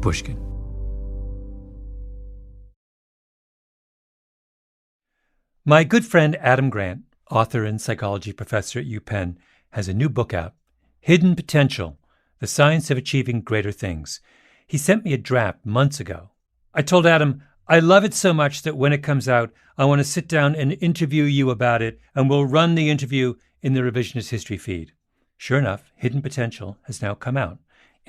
Pushkin. My good friend Adam Grant, author and psychology professor at UPenn, has a new book out, Hidden Potential, The Science of Achieving Greater Things. He sent me a draft months ago. I told Adam, I love it so much that when it comes out, I want to sit down and interview you about it, and we'll run the interview in the Revisionist History feed. Sure enough, Hidden Potential has now come out.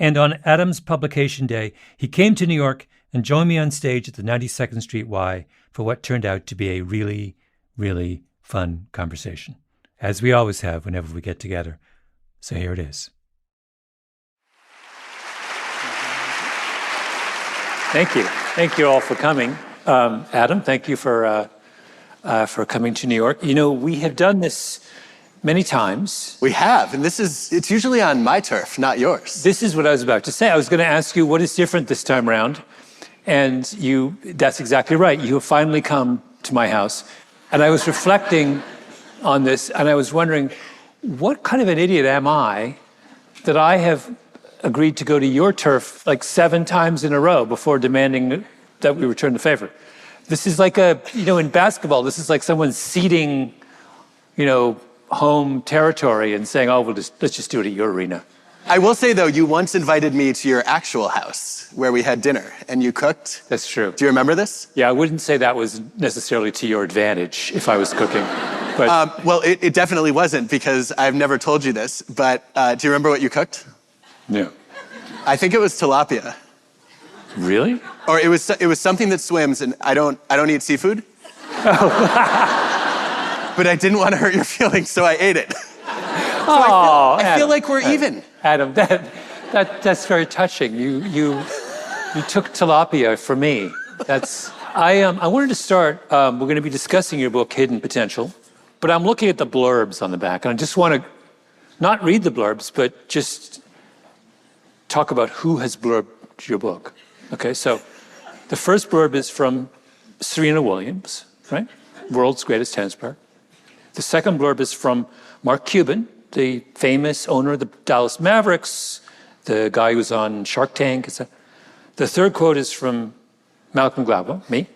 And on Adam's publication day, he came to New York and joined me on stage at the 92nd Street Y for what turned out to be a really, really fun conversation, as we always have whenever we get together. So here it is. Thank you. Thank you all for coming. Adam, thank you for coming to New York. You know, we have done this many times. We have, and it's usually on my turf, not yours. This is what I was about to say. I was going to ask you what is different this time around, and that's exactly right. You have finally come to my house, and I was reflecting on this, and I was wondering, what kind of an idiot am I that I have agreed to go to your turf like 7 times in a row before demanding that we return the favor? This is like in basketball, this is like someone ceding, home territory and saying, oh, let's just do it at your arena. I will say, though, you once invited me to your actual house where we had dinner and you cooked. That's true. Do you remember this? Yeah, I wouldn't say that was necessarily to your advantage if I was cooking. But well, it definitely wasn't, because I've never told you this, but do you remember what you cooked? No. I think it was tilapia. Really? Or it was something that swims, and I don't eat seafood. Oh. But I didn't want to hurt your feelings, so I ate it. I feel like we're even. Adam, that's very touching. You took tilapia for me. I wanted to start. We're going to be discussing your book, Hidden Potential, but I'm looking at the blurbs on the back, and I just want to not read the blurbs, but just talk about who has blurbed your book. Okay, so the first blurb is from Serena Williams, right? World's greatest tennis player. The second blurb is from Mark Cuban, the famous owner of the Dallas Mavericks, the guy who was on Shark Tank. The third quote is from Malcolm Gladwell, me.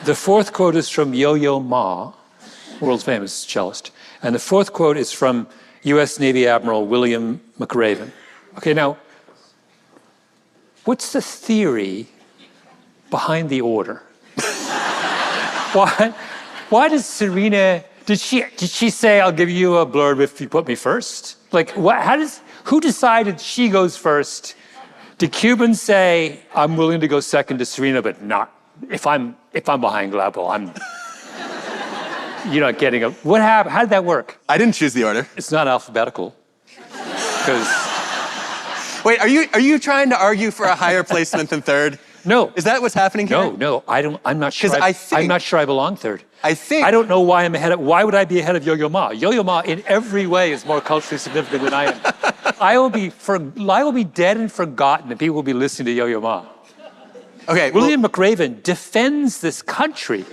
The fourth quote is from Yo-Yo Ma, world's famous cellist. And the fourth quote is from U.S. Navy Admiral William McRaven. Okay, now, what's the theory behind the order? Why does Serena... Did she say, I'll give you a blurb if you put me first? Like, who decided she goes first? Did Cuban say, I'm willing to go second to Serena, but not, if I'm behind Gladwell, you're not getting what happened? How did that work? I didn't choose the order. It's not alphabetical. Wait, are you trying to argue for a higher placement than third? No. Is that what's happening here? No, I'm not sure. I'm not sure I belong third. I don't know why I'm ahead of. Why would I be ahead of Yo-Yo Ma? Yo-Yo Ma, in every way, is more culturally significant than I am. I will be dead and forgotten, and people will be listening to Yo-Yo Ma. Okay. William McRaven defends this country,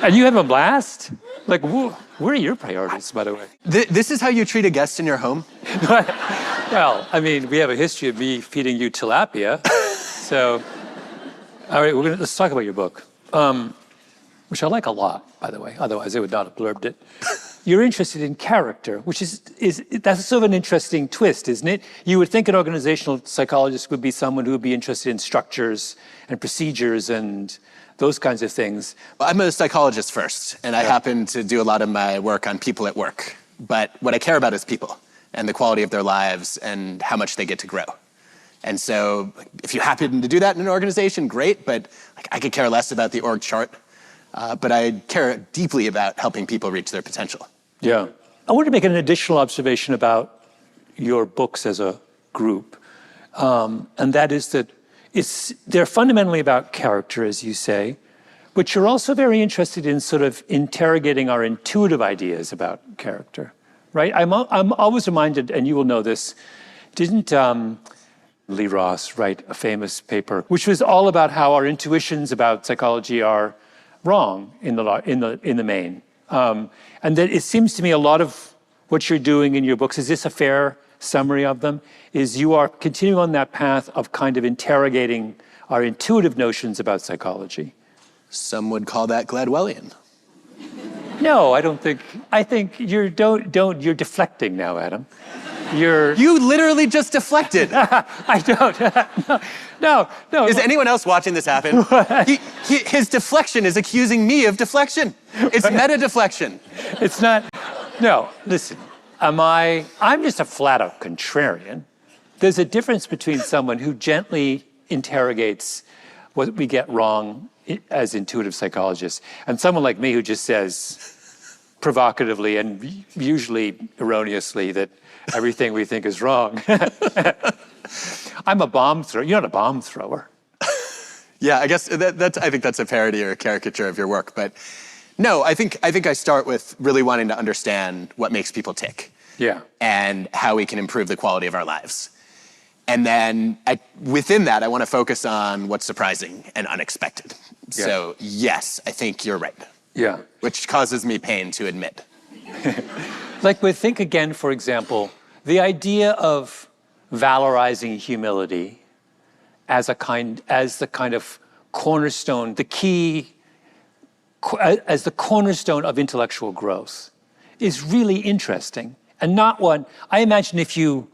and you have a blast. Like, where are your priorities, by the way? This is how you treat a guest in your home? Well, I mean, we have a history of me feeding you tilapia, so. All right, let's talk about your book, which I like a lot, by the way. Otherwise, I would not have blurbed it. You're interested in character, which that's sort of an interesting twist, isn't it? You would think an organizational psychologist would be someone who would be interested in structures and procedures and those kinds of things. Well, I'm a psychologist first, and I happen to do a lot of my work on people at work. But what I care about is people and the quality of their lives and how much they get to grow. And so if you happen to do that in an organization, great, but I could care less about the org chart. But I care deeply about helping people reach their potential. Yeah. I want to make an additional observation about your books as a group. And that is that they're fundamentally about character, as you say, but you're also very interested in sort of interrogating our intuitive ideas about character, right? I'm always reminded, and you will know this, didn't Lee Ross write a famous paper, which was all about how our intuitions about psychology are wrong in the main, and that it seems to me a lot of what you're doing in your books, is this a fair summary of them, is you are continuing on that path of kind of interrogating our intuitive notions about psychology. Some would call that Gladwellian. No, I don't think. I think you're deflecting now, Adam. You literally just deflected. I don't. No. Is anyone else watching this happen? His deflection is accusing me of deflection. It's meta deflection. It's not. No, listen. I'm just a flat out contrarian. There's a difference between someone who gently interrogates what we get wrong as intuitive psychologists and someone like me who just says provocatively and usually erroneously that everything we think is wrong. I'm a bomb thrower. You're not a bomb thrower. Yeah, I guess I think that's a parody or a caricature of your work. But no, I think I start with really wanting to understand what makes people tick. Yeah. And how we can improve the quality of our lives. And then within that, I want to focus on what's surprising and unexpected. Yeah. So yes, I think you're right. Yeah. Which causes me pain to admit. Like with Think Again, for example, the idea of valorizing humility as the kind of cornerstone, as the cornerstone of intellectual growth is really interesting. And not one, I imagine if you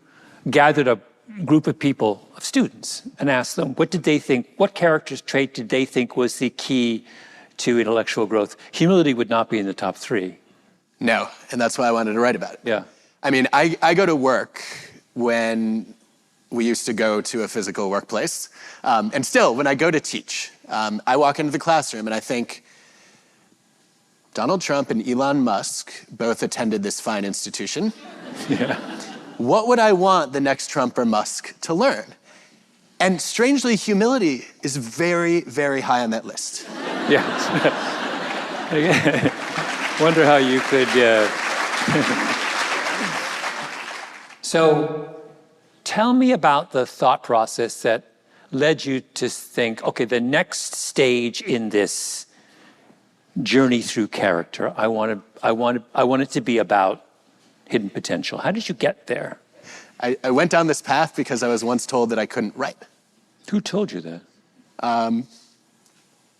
gathered a group of people, of students, and asked them, what did they think, what character trait did they think was the key to intellectual growth? Humility would not be in the top 3. No, and that's why I wanted to write about it. Yeah. I mean, I go to work when we used to go to a physical workplace. And still, when I go to teach, I walk into the classroom and I think, Donald Trump and Elon Musk both attended this fine institution. Yeah. What would I want the next Trump or Musk to learn? And strangely, humility is very, very high on that list. Yeah. Wonder how you could... So tell me about the thought process that led you to think, okay, the next stage in this journey through character, I want it to be about hidden potential. How did you get there? I went down this path because I was once told that I couldn't write. Who told you that?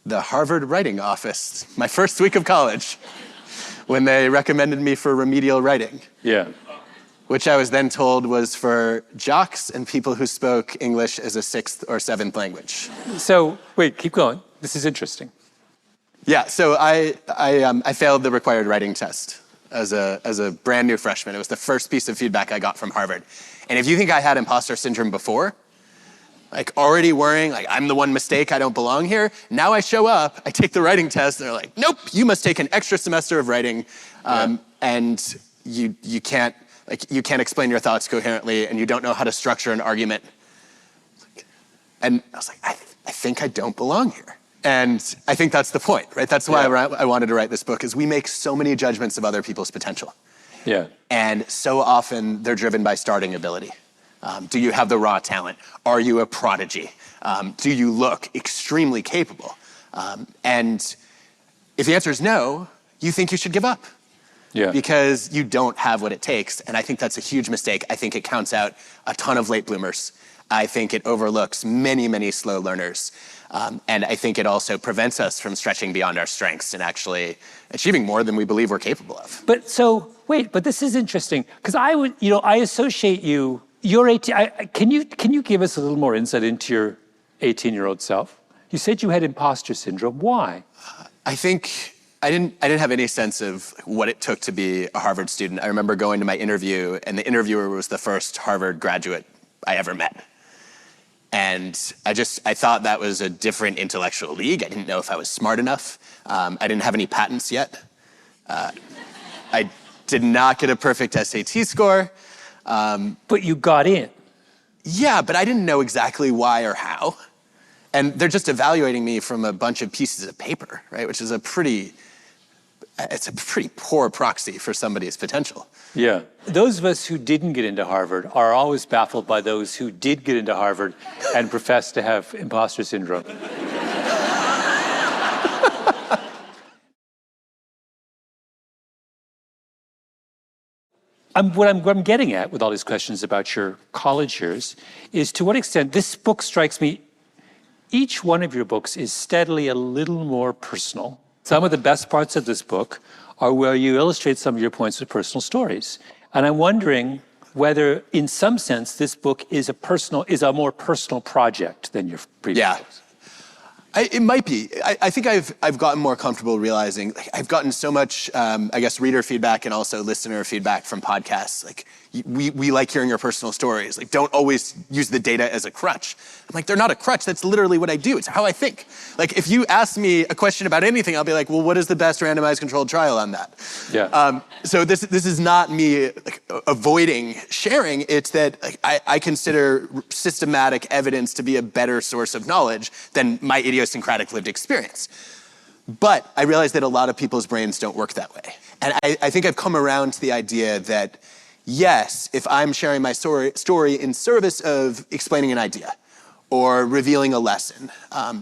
The Harvard writing office, my first week of college, when they recommended me for remedial writing. Yeah. Which I was then told was for jocks and people who spoke English as a 6th or 7th language. So, wait, keep going. This is interesting. Yeah, so I failed the required writing test as a brand new freshman. It was the first piece of feedback I got from Harvard. And if you think I had imposter syndrome before, like already worrying, like I'm the one mistake, I don't belong here, now I show up, I take the writing test, and they're like, nope, you must take an extra semester of writing, and you can't explain your thoughts coherently, and you don't know how to structure an argument. And I was like, I think I don't belong here. And I think that's the point, right? That's why I wanted to write this book, is we make so many judgments of other people's potential. Yeah. And so often they're driven by starting ability. Do you have the raw talent? Are you a prodigy? Do you look extremely capable? And if the answer is no, you think you should give up. Yeah. Because you don't have what it takes. And I think that's a huge mistake. I think it counts out a ton of late bloomers. I think it overlooks many, many slow learners. And I think it also prevents us from stretching beyond our strengths and actually achieving more than we believe we're capable of. But so, wait, but this is interesting, because I associate you're 18, can you give us a little more insight into your 18-year-old self? You said you had imposter syndrome. Why? I think I didn't have any sense of what it took to be a Harvard student. I remember going to my interview, and the interviewer was the first Harvard graduate I ever met. And I thought that was a different intellectual league. I didn't know if I was smart enough. I didn't have any patents yet. I did not get a perfect SAT score. But you got in. Yeah, but I didn't know exactly why or how. And they're just evaluating me from a bunch of pieces of paper, right? Which is a pretty poor proxy for somebody's potential. Yeah. Those of us who didn't get into Harvard are always baffled by those who did get into Harvard and profess to have imposter syndrome. what I'm getting at with all these questions about your college years is to what extent this book strikes me, each one of your books is steadily a little more personal. Some of the best parts of this book are where you illustrate some of your points with personal stories. And I'm wondering whether, in some sense, this book is a more personal project than your previous books. It might be. I think I've gotten more comfortable realizing, I've gotten so much, I guess, reader feedback and also listener feedback from podcasts. Like, we like hearing your personal stories. Like, don't always use the data as a crutch. I'm like, they're not a crutch. That's literally what I do. It's how I think. Like, if you ask me a question about anything, I'll be like, well, what is the best randomized controlled trial on that? Yeah. So this is not me avoiding sharing. It's that I consider systematic evidence to be a better source of knowledge than my idiosyncratic lived experience. But I realize that a lot of people's brains don't work that way. And I think I've come around to the idea that, yes, if I'm sharing my story in service of explaining an idea or revealing a lesson,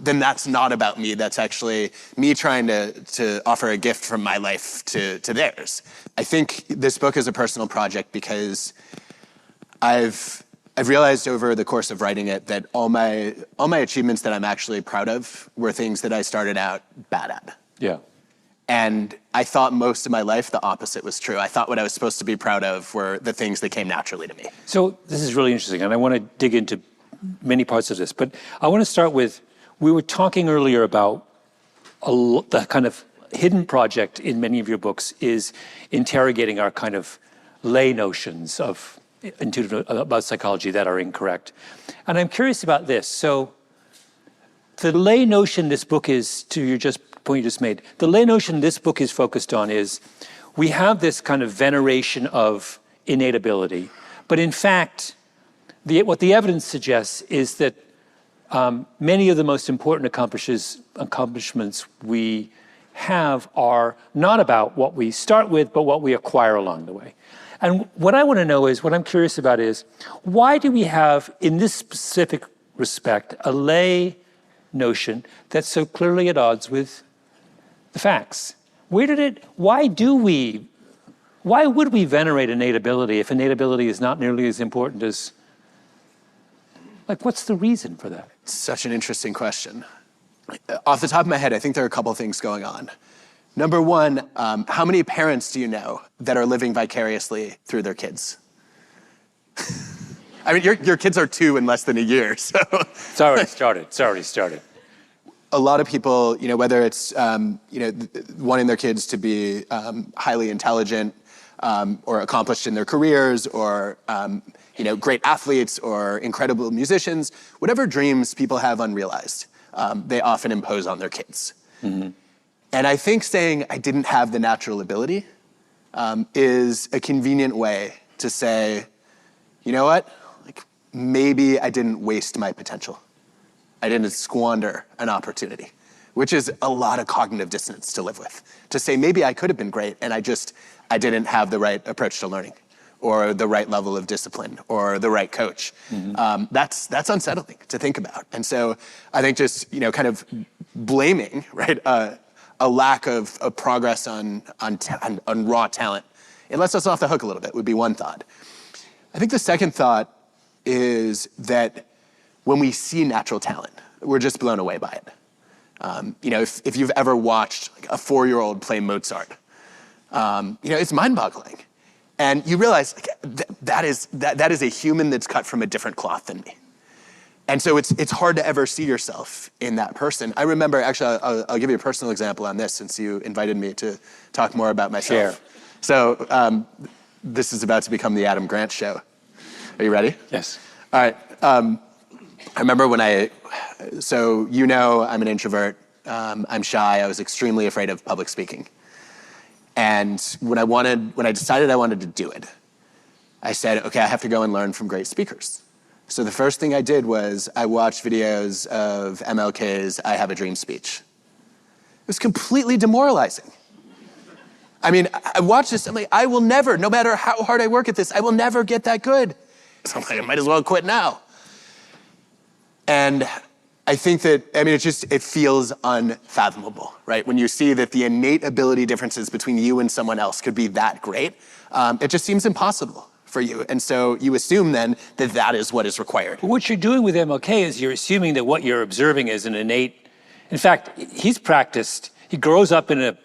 then that's not about me. That's actually me trying to offer a gift from my life to theirs. I think this book is a personal project because I've realized over the course of writing it that all my achievements that I'm actually proud of were things that I started out bad at. Yeah. And I thought most of my life the opposite was true. I thought what I was supposed to be proud of were the things that came naturally to me. So this is really interesting, and I want to dig into many parts of this. But I want to start with, we were talking earlier about the kind of hidden project in many of your books is interrogating our kind of lay notions of about psychology that are incorrect. And I'm curious about this. So the lay notion this book is, to your point you just made, the lay notion this book is focused on is we have this kind of veneration of innate ability. But in fact, what the evidence suggests is that many of the most important accomplishments we have are not about what we start with, but what we acquire along the way. And what I want to know is, what I'm curious about is, why do we have, in this specific respect, a lay notion that's so clearly at odds with the facts? Why would we venerate innate ability if innate ability is not nearly as important as, what's the reason for that? Such an interesting question. Off the top of my head, I think there are a couple of things going on. Number one, how many parents do you know that are living vicariously through their kids? I mean, your kids are 2 in less than a year, so. It's already started. A lot of people, whether it's, wanting their kids to be highly intelligent or accomplished in their careers or, great athletes or incredible musicians, whatever dreams people have unrealized, they often impose on their kids. Mm-hmm. And I think saying I didn't have the natural ability is a convenient way to say, you know what? Maybe I didn't waste my potential. I didn't squander an opportunity, which is a lot of cognitive dissonance to live with. To say maybe I could have been great and I didn't have the right approach to learning or the right level of discipline or the right coach. Mm-hmm. That's unsettling to think about. And so I think just, kind of blaming, right, a lack of progress on raw talent, it lets us off the hook a little bit, would be one thought. I think the second thought is that when we see natural talent, we're just blown away by it. If you've ever watched a 4-year-old play Mozart, it's mind-boggling. And you realize that is a human that's cut from a different cloth than me. And so it's hard to ever see yourself in that person. I remember, actually, I'll give you a personal example on this since you invited me to talk more about myself. Sure. So this is about to become the Adam Grant show. Are you ready? Yes. All right. I remember when I'm an introvert. I'm shy. I was extremely afraid of public speaking. And when I decided I wanted to do it, I said, okay, I have to go and learn from great speakers. So the first thing I did was I watched videos of MLK's I Have a Dream speech. It was completely demoralizing. I mean, I watched this, I'm like, I will never, no matter how hard I work at this, I will never get that good. So I'm like, I might as well quit now. And I think that, it feels unfathomable, right? When you see that the innate ability differences between you and someone else could be that great, it just seems impossible for you. And so you assume then that that is what is required. But what you're doing with MLK is you're assuming that what you're observing is an innate. In fact, he grows up in an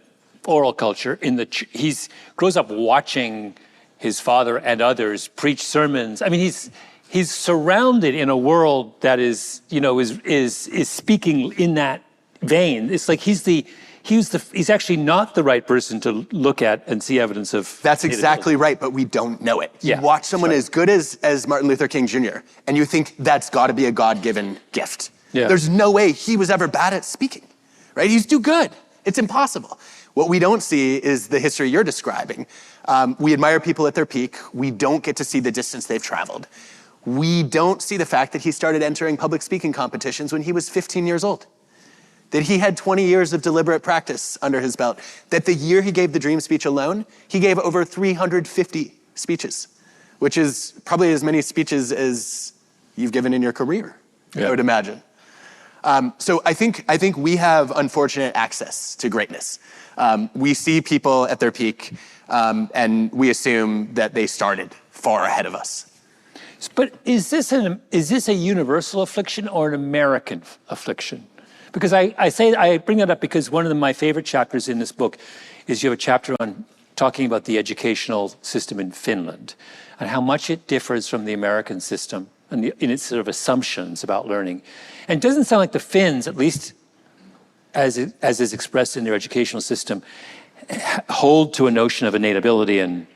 oral culture. He grows up watching his father and others preach sermons. I mean, he's surrounded in a world that is speaking in that vein. It's like he's actually not the right person to look at and see evidence of. That's exactly right, but we don't know it. Yeah, you watch someone as good as Martin Luther King Jr., and you think that's got to be a God-given gift. Yeah. There's no way he was ever bad at speaking, right? He's too good. It's impossible. What we don't see is the history you're describing. We admire people at their peak. We don't get to see the distance they've traveled. We don't see the fact that he started entering public speaking competitions when he was 15 years old. That he had 20 years of deliberate practice under his belt. That the year he gave the Dream speech alone, he gave over 350 speeches, which is probably as many speeches as you've given in your career, I would imagine. So I think we have unfortunate access to greatness. We see people at their peak, and we assume that they started far ahead of us. But is this a universal affliction or an American affliction? Because I bring that up because one of my favorite chapters in this book is you have a chapter on talking about the educational system in Finland and how much it differs from the American system and in its sort of assumptions about learning. And it doesn't sound like the Finns, at least as is expressed in their educational system, hold to a notion of innate ability and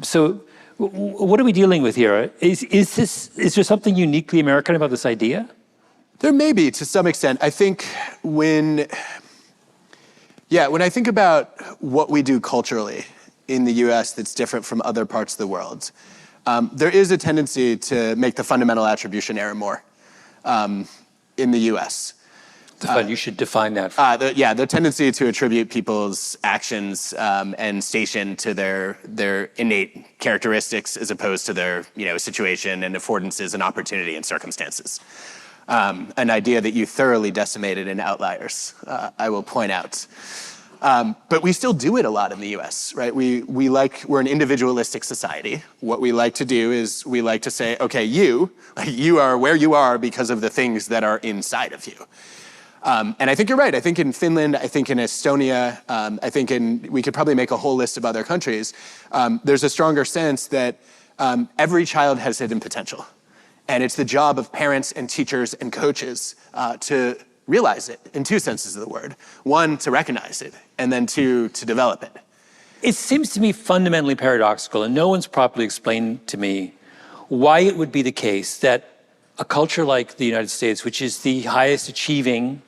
so what are we dealing with here? Is there something uniquely American about this idea? There may be, to some extent. I think when I think about what we do culturally in the US that's different from other parts of the world, there is a tendency to make the fundamental attribution error more in the US. You should define that. The tendency to attribute people's actions and station to their innate characteristics as opposed to their situation and affordances and opportunity and circumstances. An idea that you thoroughly decimated in Outliers, I will point out. But we still do it a lot in the US, right? We're an individualistic society. What we like to do is we like to say, okay, you are where you are because of the things that are inside of you. And I think you're right. I think in Finland, I think in Estonia, we could probably make a whole list of other countries. There's a stronger sense that every child has hidden potential. And it's the job of parents and teachers and coaches to realize it in two senses of the word. One, to recognize it, and then two, to develop it. It seems to me fundamentally paradoxical, and no one's properly explained to me why it would be the case that a culture like the United States, which is the highest achieving,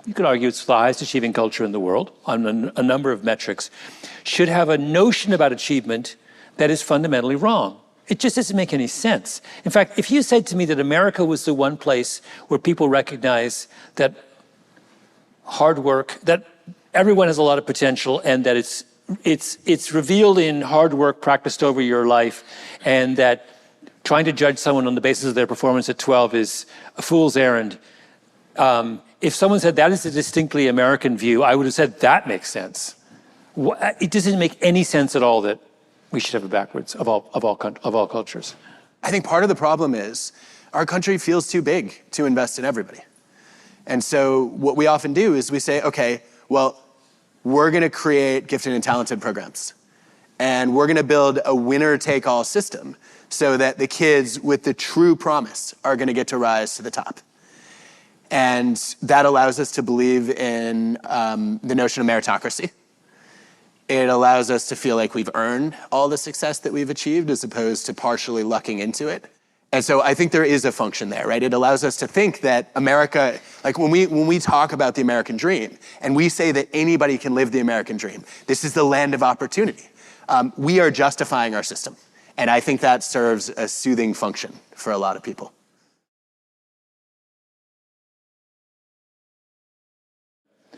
you could argue it's the highest achieving culture in the world on a number of metrics, should have a notion about achievement that is fundamentally wrong. It just doesn't make any sense. In fact, if you said to me that America was the one place where people recognize that hard work, that everyone has a lot of potential and that it's revealed in hard work practiced over your life, and that trying to judge someone on the basis of their performance at 12 is a fool's errand. If someone said that is a distinctly American view, I would have said that makes sense. It doesn't make any sense at all that we should have it backwards of all cultures. I think part of the problem is our country feels too big to invest in everybody. And so what we often do is we say, okay, well, we're going to create gifted and talented programs. And we're going to build a winner-take-all system so that the kids with the true promise are going to get to rise to the top. And that allows us to believe in the notion of meritocracy. It allows us to feel like we've earned all the success that we've achieved as opposed to partially lucking into it. And so I think there is a function there, right? It allows us to think that America, like when we talk about the American dream and we say that anybody can live the American dream, this is the land of opportunity. We are justifying our system. And I think that serves a soothing function for a lot of people.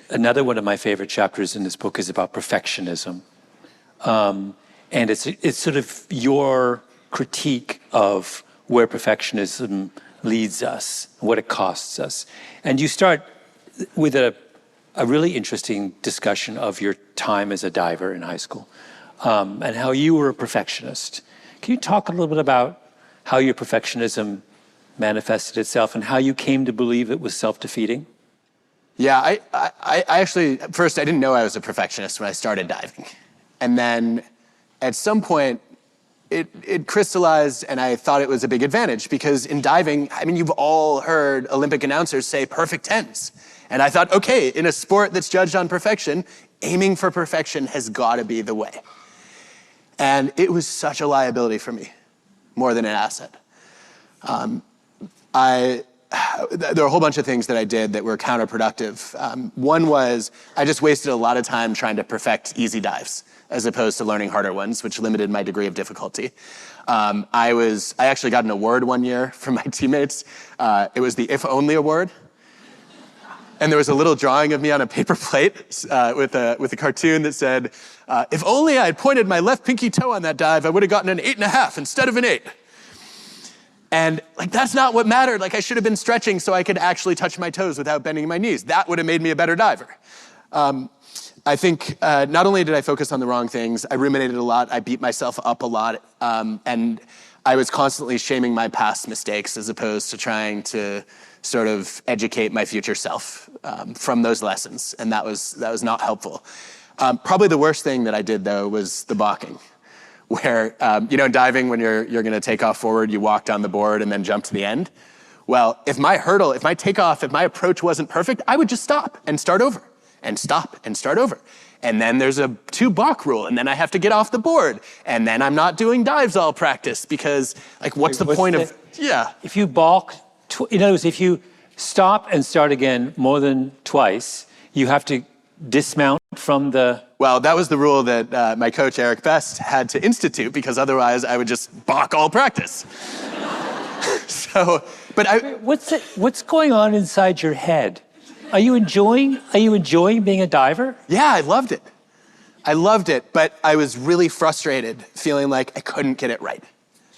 Another one of my favorite chapters in this book is about perfectionism. And it's sort of your critique of where perfectionism leads us, what it costs us. And you start with a really interesting discussion of your time as a diver in high school. and how you were a perfectionist. Can you talk a little bit about how your perfectionism manifested itself and how you came to believe it was self-defeating? Yeah, I actually, at first I didn't know I was a perfectionist when I started diving. And then at some point, it crystallized, and I thought it was a big advantage because in diving, I mean, you've all heard Olympic announcers say perfect 10s. And I thought, okay, in a sport that's judged on perfection, aiming for perfection has got to be the way. And it was such a liability for me, more than an asset. There were a whole bunch of things that I did that were counterproductive. One was I just wasted a lot of time trying to perfect easy dives as opposed to learning harder ones, which limited my degree of difficulty. I actually got an award one year from my teammates. It was the If Only Award. And there was a little drawing of me on a paper plate with a cartoon that said, if only I had pointed my left pinky toe on that dive, I would have gotten an 8.5 instead of an 8. And like, that's not what mattered. Like, I should have been stretching so I could actually touch my toes without bending my knees. That would have made me a better diver. I think not only did I focus on the wrong things, I ruminated a lot, I beat myself up a lot, and I was constantly shaming my past mistakes as opposed to trying to sort of educate my future self from those lessons, and that was not helpful. Probably the worst thing that I did, though, was the balking, where, in diving, when you're going to take off forward, you walk down the board and then jump to the end. Well, if my takeoff, if my approach wasn't perfect, I would just stop and start over, and stop and start over. And then there's a 2 balk rule, and then I have to get off the board, and then I'm not doing dives all practice because, like, what's the point of, yeah. If you balk, in other words, if you stop and start again more than twice, you have to dismount from the... Well, that was the rule that my coach, Eric Best, had to institute because otherwise I would just balk all practice. What's going on inside your head? Are you enjoying being a diver? Yeah, I loved it, but I was really frustrated, feeling like I couldn't get it right.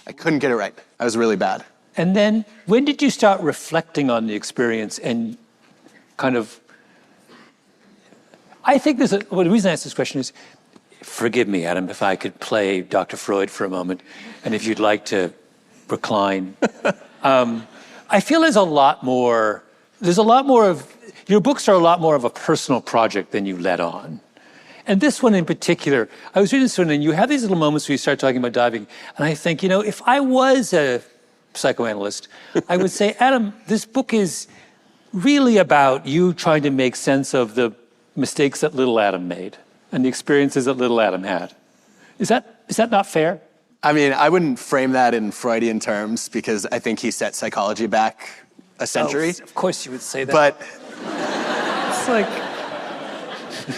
I was really bad. And then when did you start reflecting on the experience and kind of... I think the reason I ask this question is, forgive me, Adam, if I could play Dr. Freud for a moment, and if you'd like to recline. I feel there's a lot more of, your books are a lot more of a personal project than you let on. And this one in particular, I was reading this one, and you have these little moments where you start talking about diving, and I think, if I was a psychoanalyst, I would say, Adam, this book is really about you trying to make sense of the mistakes that little Adam made and the experiences that little Adam had. Is that not fair? I mean, I wouldn't frame that in Freudian terms because I think he set psychology back a century. Oh, of course you would say that. But it's like...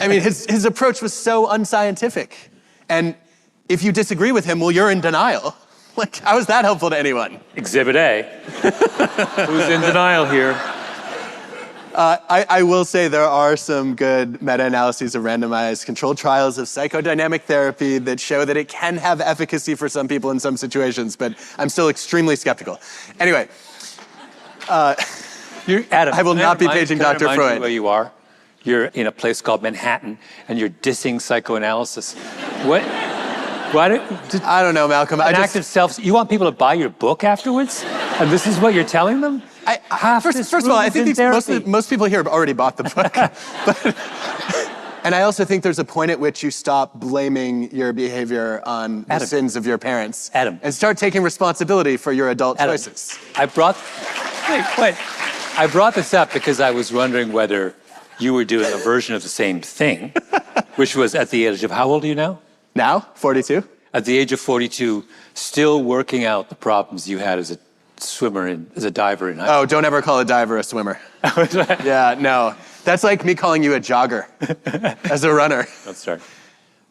I mean, his approach was so unscientific. And if you disagree with him, well, you're in denial. Like, how is that helpful to anyone? Exhibit A. Who's in denial here? I will say there are some good meta-analyses of randomized controlled trials of psychodynamic therapy that show that it can have efficacy for some people in some situations, but I'm still extremely skeptical. Anyway, Adam, I will not be paging Dr. Freud. Where you are? You're in a place called Manhattan, and you're dissing psychoanalysis. What? I don't know, Malcolm. Active self. You want people to buy your book afterwards, and this is what you're telling them? First of all, I think most people here have already bought the book. And I also think there's a point at which you stop blaming your behavior on the sins of your parents. Adam. And start taking responsibility for your adult choices. I brought this up because I was wondering whether you were doing a version of the same thing, which was at the age of, how old are you now? Now, 42. At the age of 42, still working out the problems you had as a swimmer as a diver in high school. Oh, don't ever call a diver a swimmer. Yeah, no. That's like me calling you a jogger as a runner. Let's start.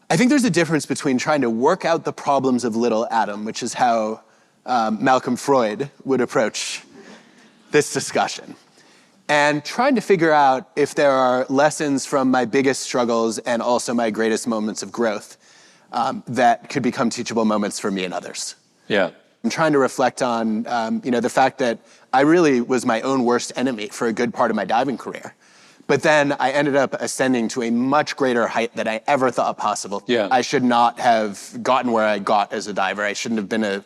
I think there's a difference between trying to work out the problems of little Adam, which is how Malcolm Freud would approach this discussion, and trying to figure out if there are lessons from my biggest struggles and also my greatest moments of growth that could become teachable moments for me and others. Yeah. I'm trying to reflect on, the fact that I really was my own worst enemy for a good part of my diving career. But then I ended up ascending to a much greater height than I ever thought possible. Yeah. I should not have gotten where I got as a diver. I shouldn't have been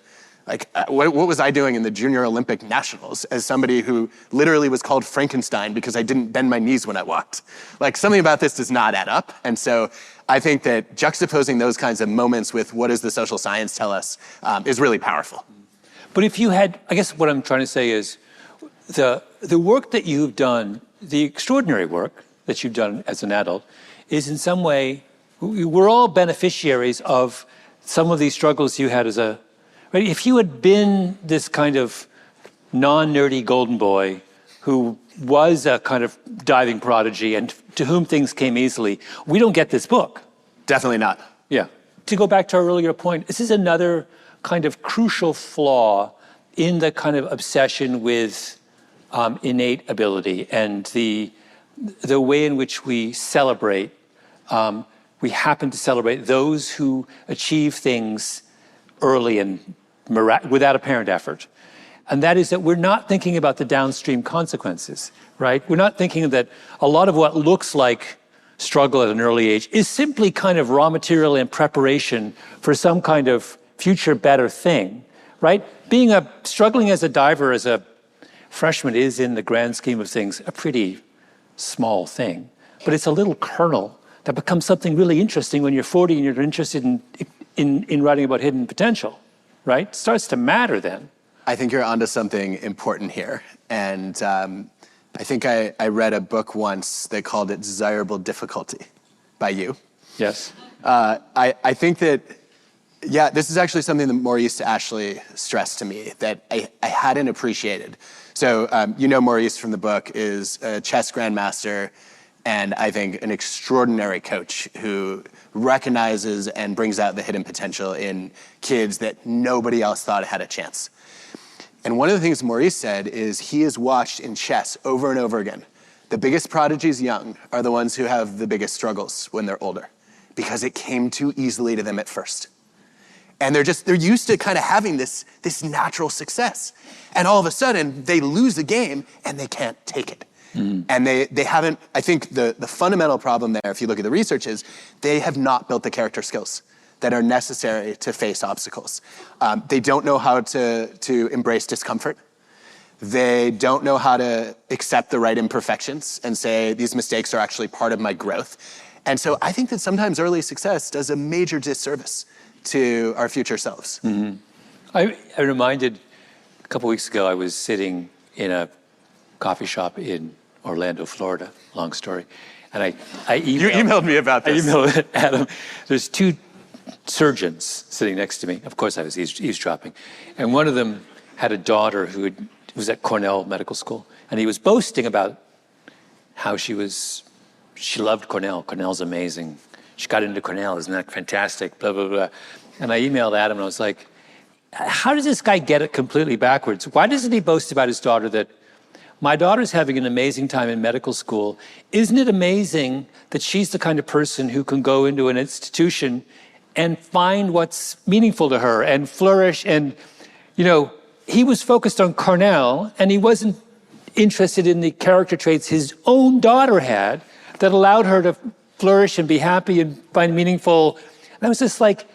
what was I doing in the Junior Olympic Nationals as somebody who literally was called Frankenstein because I didn't bend my knees when I walked? Like, something about this does not add up. And so I think that juxtaposing those kinds of moments with what does the social science tell us is really powerful. But if you had, I guess what I'm trying to say is the work that you've done, the extraordinary work that you've done as an adult, is in some way, we're all beneficiaries of some of these struggles you had as a, right? If you had been this kind of non-nerdy golden boy who was a kind of diving prodigy and to whom things came easily, we don't get this book. Definitely not. Yeah. To go back to our earlier point, this is another kind of crucial flaw in the kind of obsession with innate ability and the way in which we celebrate. We happen to celebrate those who achieve things early and without apparent effort. And that is that we're not thinking about the downstream consequences, right? We're not thinking that a lot of what looks like struggle at an early age is simply kind of raw material and preparation for some kind of future better thing, right? Struggling as a diver as a freshman is, in the grand scheme of things, a pretty small thing. But it's a little kernel that becomes something really interesting when you're 40 and you're interested in writing about hidden potential, right? It starts to matter then. I think you're onto something important here. And I think I read a book once that called it Desirable Difficulty by you. Yes. I think that, yeah, this is actually something that Maurice Ashley stressed to me that I hadn't appreciated. So Maurice from the book is a chess grandmaster and I think an extraordinary coach who recognizes and brings out the hidden potential in kids that nobody else thought had a chance. And one of the things Maurice said is he has watched in chess over and over again, the biggest prodigies young are the ones who have the biggest struggles when they're older because it came too easily to them at first. And they're used to kind of having this natural success. And all of a sudden they lose the game and they can't take it. And they haven't, I think the fundamental problem there, if you look at the research, is they have not built the character skills that are necessary to face obstacles. They don't know how to embrace discomfort. They don't know how to accept the right imperfections and say, these mistakes are actually part of my growth. And so I think that sometimes early success does a major disservice to our future selves. I reminded, a couple weeks ago, I was sitting in a coffee shop in Orlando, Florida, long story. And I emailed... You emailed me about this. I emailed Adam. There's two surgeons sitting next to me. Of course I was eavesdropping. And one of them had a daughter who was at Cornell Medical School. And he was boasting about how she loved Cornell. Cornell's amazing. She got into Cornell, isn't that fantastic? Blah, blah, blah. And I emailed Adam and I was like, how does this guy get it completely backwards? Why doesn't he boast about his daughter that my daughter's having an amazing time in medical school? Isn't it amazing that she's the kind of person who can go into an institution and find what's meaningful to her and flourish? And, he was focused on Cornell and he wasn't interested in the character traits his own daughter had that allowed her to flourish and be happy and find meaningful. And I was just like,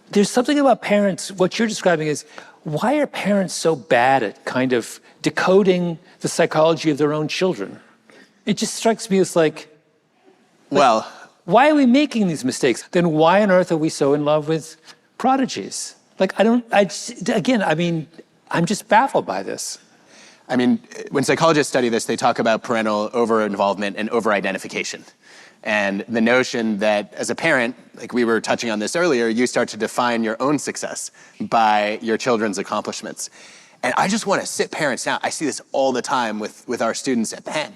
there's something about parents, what you're describing is, why are parents so bad at kind of decoding the psychology of their own children? It just strikes me as like, well, why are we making these mistakes? Then why on earth are we so in love with prodigies? Like, I'm just baffled by this. I mean, when psychologists study this, they talk about parental over-involvement and over-identification. And the notion that as a parent, like we were touching on this earlier, you start to define your own success by your children's accomplishments. And I just want to sit parents down. I see this all the time with our students at Penn.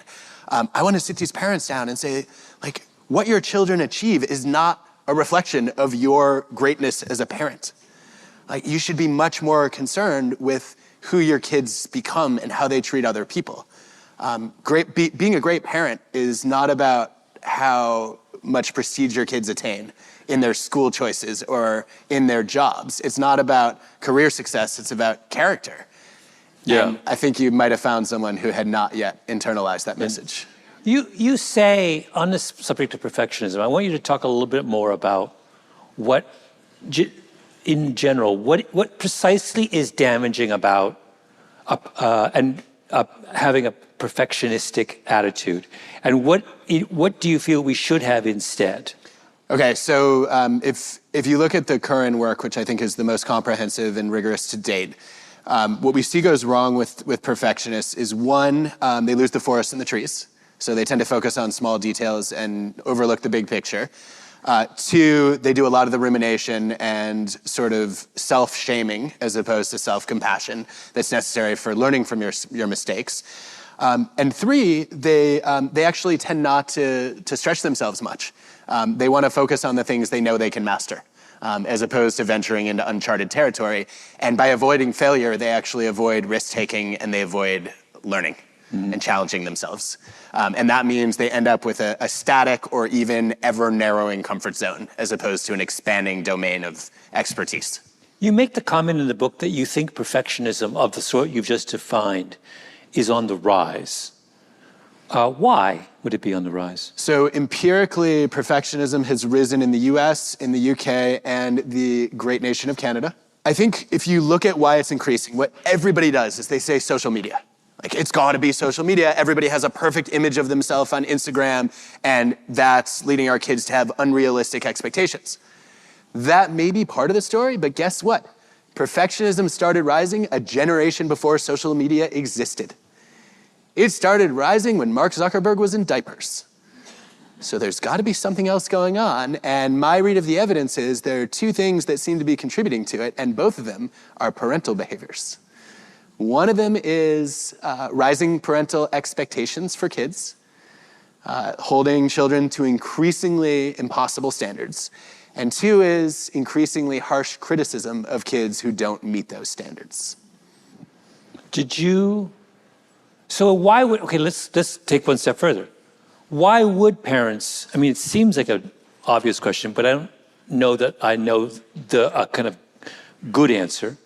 I want to sit these parents down and say, like, what your children achieve is not a reflection of your greatness as a parent. Like, you should be much more concerned with who your kids become and how they treat other people. Being a great parent is not about how much prestige your kids attain in their school choices or in their jobs. It's not about career success, it's about character. Yeah. And I think you might have found someone who had not yet internalized that message. You say on this subject of perfectionism, I want you to talk a little bit more about what, in general, what precisely is damaging about having a perfectionistic attitude, and what do you feel we should have instead? Okay, so if you look at the current work, which I think is the most comprehensive and rigorous to date, what we see goes wrong with perfectionists is one, they lose the forest and the trees. So they tend to focus on small details and overlook the big picture. Two, they do a lot of the rumination and sort of self-shaming as opposed to self-compassion that's necessary for learning from your mistakes. And three, they actually tend not to stretch themselves much. They want to focus on the things they know they can master, as opposed to venturing into uncharted territory. And by avoiding failure, they actually avoid risk-taking and they avoid learning and challenging themselves. And that means they end up with a static or even ever-narrowing comfort zone, as opposed to an expanding domain of expertise. You make the comment in the book that you think perfectionism of the sort you've just defined is on the rise. Why would it be on the rise? So empirically, perfectionism has risen in the US, in the UK, and the great nation of Canada. I think if you look at why it's increasing, what everybody does is they say social media. Like, it's got to be social media. Everybody has a perfect image of themselves on Instagram, and that's leading our kids to have unrealistic expectations. That may be part of the story, but guess what? Perfectionism started rising a generation before social media existed. It started rising when Mark Zuckerberg was in diapers. So there's got to be something else going on, and my read of the evidence is there are two things that seem to be contributing to it, and both of them are parental behaviors. One of them is rising parental expectations for kids, holding children to increasingly impossible standards. And two is increasingly harsh criticism of kids who don't meet those standards. So why would, okay, let's take one step further. Why would parents, I mean, it seems like an obvious question, but I don't know that I know the kind of good answer.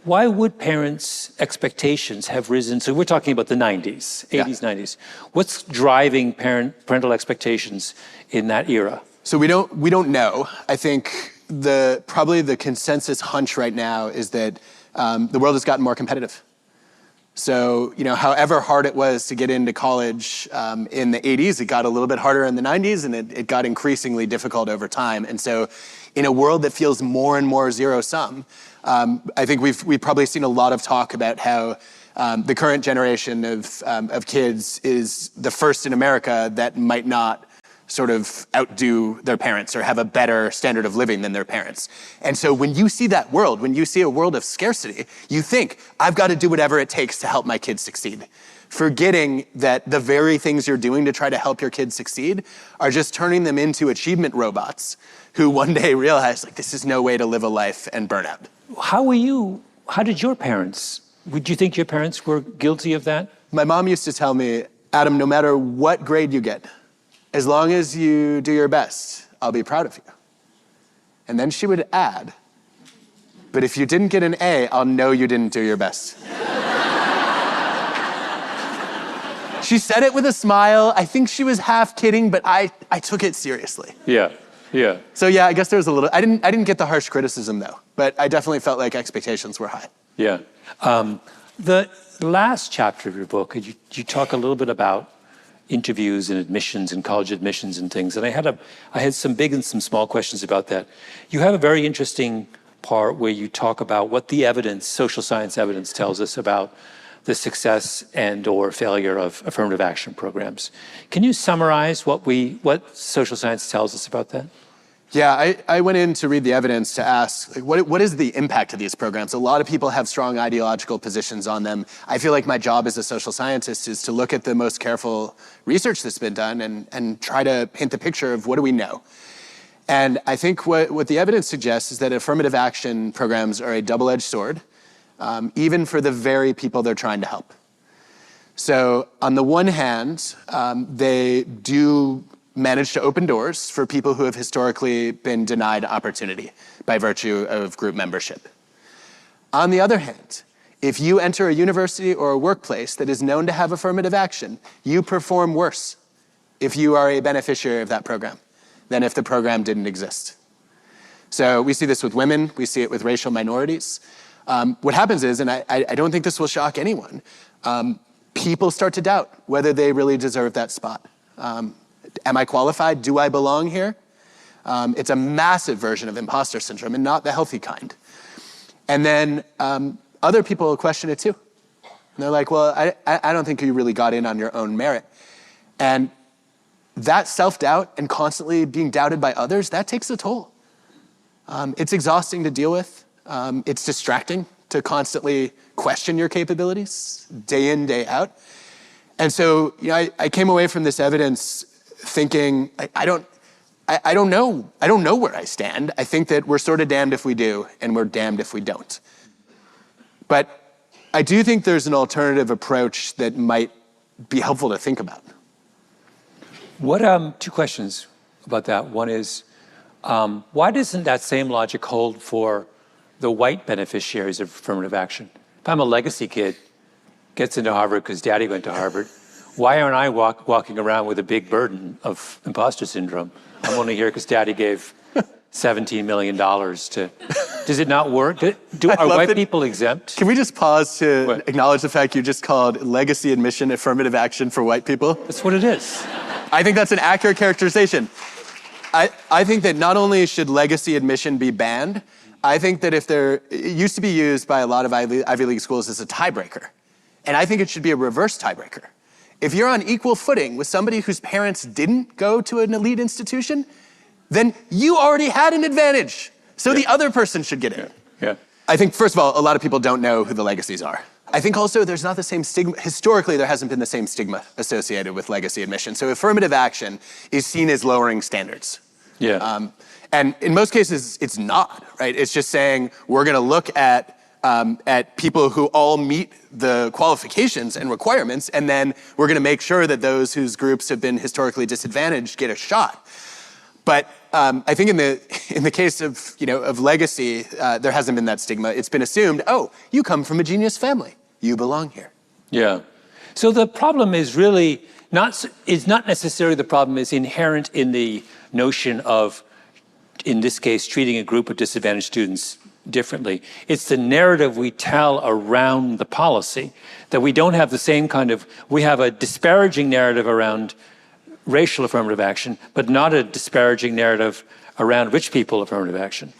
Why would parents' expectations have risen? So we're talking about the 90s, 80s, 90s. What's driving parental expectations in that era? So we don't know. I think probably the consensus hunch right now is that the world has gotten more competitive. So, however hard it was to get into college in the 80s, it got a little bit harder in the 90s, and it got increasingly difficult over time. And so in a world that feels more and more zero-sum, I think we've probably seen a lot of talk about how the current generation of kids is the first in America that might not sort of outdo their parents or have a better standard of living than their parents. And so when you see that world, when you see a world of scarcity, you think, I've got to do whatever it takes to help my kids succeed, forgetting that the very things you're doing to try to help your kids succeed are just turning them into achievement robots who one day realize, like, this is no way to live a life, and burn out. How did your parents, would you think your parents were guilty of that? My mom used to tell me, Adam, no matter what grade you get, as long as you do your best, I'll be proud of you. And then she would add, but if you didn't get an A, I'll know you didn't do your best. She said it with a smile. I think she was half kidding, but I took it seriously. Yeah. So yeah, I guess there was a little, I didn't get the harsh criticism though, but I definitely felt like expectations were high. Yeah. The last chapter of your book, you talk a little bit about interviews and admissions and college admissions and things. And I had some big and some small questions about that. You have a very interesting part where you talk about what the evidence, social science evidence, tells us about the success and or failure of affirmative action programs. Can you summarize what social science tells us about that? Yeah, I went in to read the evidence to ask, like, what is the impact of these programs? A lot of people have strong ideological positions on them. I feel like my job as a social scientist is to look at the most careful research that's been done and try to paint the picture of what do we know. And I think what the evidence suggests is that affirmative action programs are a double-edged sword, even for the very people they're trying to help. So on the one hand, they do manage to open doors for people who have historically been denied opportunity by virtue of group membership. On the other hand, if you enter a university or a workplace that is known to have affirmative action, you perform worse if you are a beneficiary of that program than if the program didn't exist. So we see this with women, we see it with racial minorities. What happens is, and I don't think this will shock anyone, people start to doubt whether they really deserve that spot. Am I qualified? Do I belong here? It's a massive version of imposter syndrome and not the healthy kind. And then other people will question it too. And they're like, well, I don't think you really got in on your own merit. And that self-doubt and constantly being doubted by others, that takes a toll. It's exhausting to deal with. It's distracting to constantly question your capabilities day in, day out. And so, I came away from this evidence thinking, I don't know where I stand. I think that we're sort of damned if we do, and we're damned if we don't. But I do think there's an alternative approach that might be helpful to think about. Two questions about that. One is, why doesn't that same logic hold for the white beneficiaries of affirmative action? If I'm a legacy kid, gets into Harvard because daddy went to Harvard, why aren't I walking around with a big burden of imposter syndrome? I'm only here because daddy gave $17 million to... Does it not work? Are white people exempt? Can we just pause to acknowledge the fact you just called legacy admission affirmative action for white people? That's what it is. I think that's an accurate characterization. I think that not only should legacy admission be banned, I think that it used to be used by a lot of Ivy League schools as a tiebreaker. And I think it should be a reverse tiebreaker. If you're on equal footing with somebody whose parents didn't go to an elite institution, then you already had an advantage. So the other person should get in. Yeah. I think, first of all, a lot of people don't know who the legacies are. I think also there's not the same stigma. Historically, there hasn't been the same stigma associated with legacy admission. So affirmative action is seen as lowering standards. Yeah. And in most cases, it's not, right? It's just saying we're going to look at people who all meet the qualifications and requirements, and then we're going to make sure that those whose groups have been historically disadvantaged get a shot. But I think in the case of legacy, there hasn't been that stigma. It's been assumed, oh, you come from a genius family, you belong here. Yeah. So the problem is really not necessarily the problem is inherent in the notion of, in this case, treating a group of disadvantaged students differently. It's the narrative we tell around the policy that we don't have the same we have a disparaging narrative around racial affirmative action, but not a disparaging narrative around rich people affirmative action.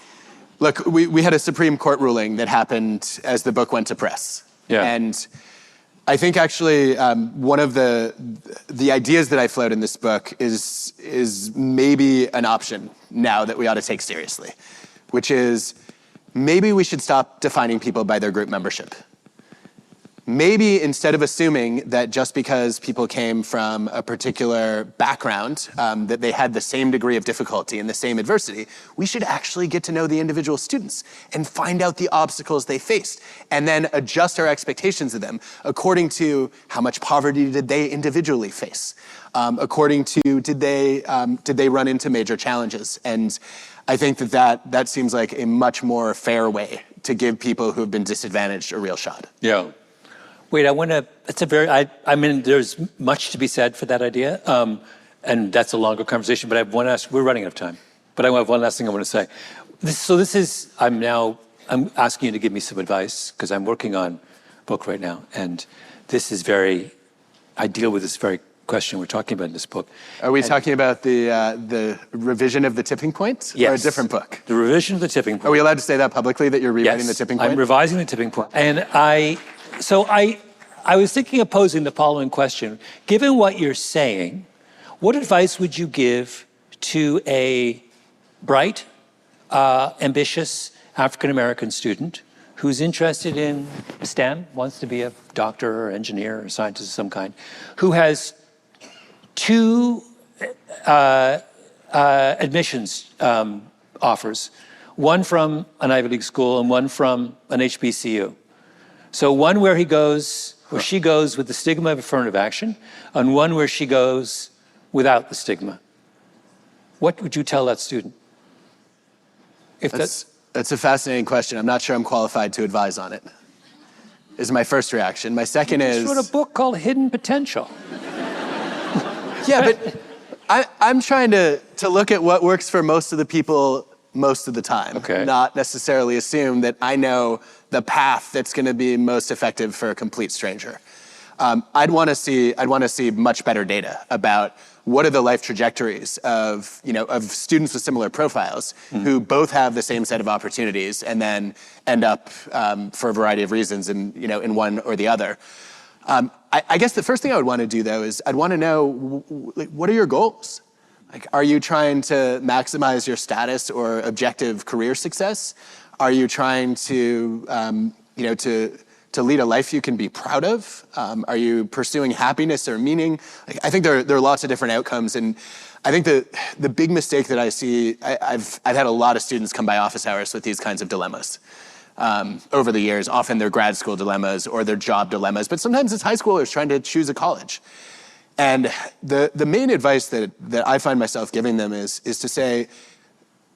Look, we had a Supreme Court ruling that happened as the book went to press. Yeah. And I think actually one of the ideas that I float in this book is maybe an option now that we ought to take seriously, which is maybe we should stop defining people by their group membership. Maybe instead of assuming that just because people came from a particular background, that they had the same degree of difficulty and the same adversity, we should actually get to know the individual students and find out the obstacles they faced, and then adjust our expectations of them according to how much poverty did they individually face, according to did they run into major challenges. And I think that seems like a much more fair way to give people who have been disadvantaged a real shot. Yeah. Wait, there's much to be said for that idea, and that's a longer conversation, but we're running out of time, but I have one last thing I want to say. I'm asking you to give me some advice, because I'm working on a book right now, and I deal with this very question we're talking about in this book. Are we talking about the revision of The Tipping Point? Yes. Or a different book? The revision of The Tipping Point. Are we allowed to say that publicly, that you're rewriting The Tipping Point? I'm revising The Tipping Point. And I was thinking of posing the following question. Given what you're saying, what advice would you give to a bright, ambitious African-American student who's interested in STEM, wants to be a doctor or engineer or scientist of some kind, who has two admissions offers, one from an Ivy League school and one from an HBCU? So one where she goes with the stigma of affirmative action, and one where she goes without the stigma. What would you tell that student? That's a fascinating question. I'm not sure I'm qualified to advise on it, is my first reaction. My second is... You wrote a book called Hidden Potential. Yeah, I'm trying to look at what works for most of the people most of the time. Okay. Not necessarily assume that I know the path that's going to be most effective for a complete stranger. I'd want to see much better data about what are the life trajectories of students with similar profiles who both have the same set of opportunities and then end up for a variety of reasons in one or the other. I guess the first thing I would want to do, though, is I'd want to know, what are your goals? Like, are you trying to maximize your status or objective career success? Are you trying to lead a life you can be proud of? Are you pursuing happiness or meaning? I think there are lots of different outcomes, and I think the big mistake that I see, I've had a lot of students come by office hours with these kinds of dilemmas. Over the years, often they're grad school dilemmas or their job dilemmas, but sometimes it's high schoolers trying to choose a college. And the main advice that I find myself giving them is to say,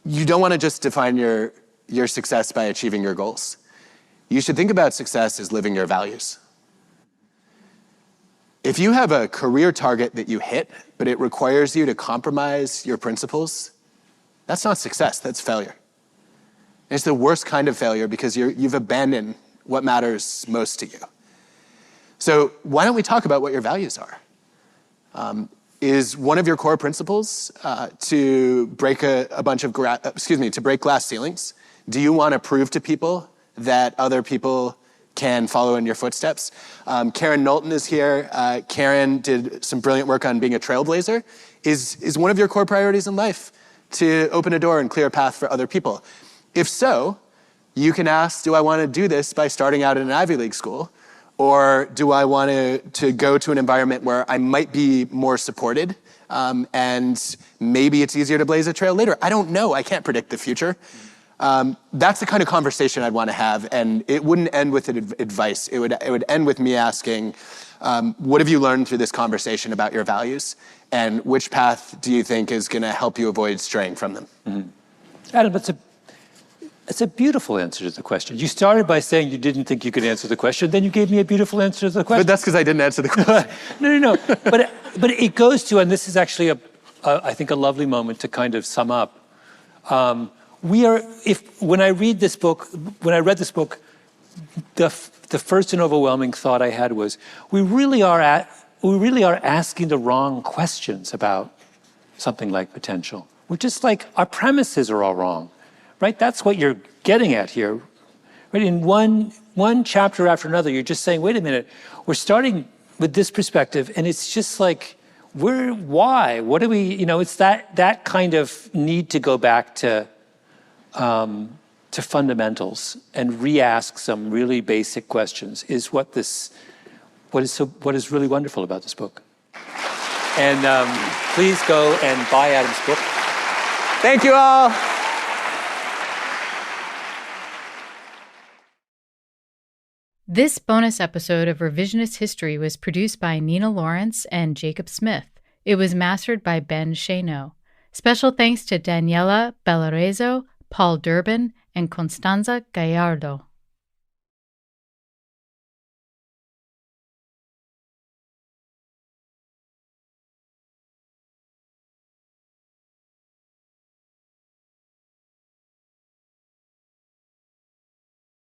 you don't want to just define your success by achieving your goals. You should think about success as living your values. If you have a career target that you hit, but it requires you to compromise your principles, that's not success, that's failure. And it's the worst kind of failure because you've abandoned what matters most to you. So why don't we talk about what your values are? Is one of your core principles to break to break glass ceilings? Do you want to prove to people that other people can follow in your footsteps? Karen Knowlton is here. Karen did some brilliant work on being a trailblazer. Is one of your core priorities in life to open a door and clear a path for other people? If so, you can ask, do I want to do this by starting out in an Ivy League school? Or do I want to go to an environment where I might be more supported and maybe it's easier to blaze a trail later? I don't know. I can't predict the future. That's the kind of conversation I'd want to have, and it wouldn't end with advice. It would end with me asking, what have you learned through this conversation about your values, and which path do you think is going to help you avoid straying from them? Mm-hmm. Adam, it's a beautiful answer to the question. You started by saying you didn't think you could answer the question, then you gave me a beautiful answer to the question. But that's because I didn't answer the question. No. But it goes to, and this is actually I think a lovely moment to kind of sum up. When I read this book, the first and overwhelming thought I had was, we really are asking the wrong questions about something like potential. We're just like, our premises are all wrong, right? That's what you're getting at here. Right? In one chapter after another, you're just saying, wait a minute, we're starting with this perspective, and it's just like, why? What do we, it's that kind of need to go back to fundamentals and re-ask some really basic questions is what is really wonderful about this book. And please go and buy Adam's book. Thank you all. This bonus episode of Revisionist History was produced by Nina Lawrence and Jacob Smith. It was mastered by Ben Shano. Special thanks to Daniela Bellarezo, Paul Durbin, and Constanza Gallardo.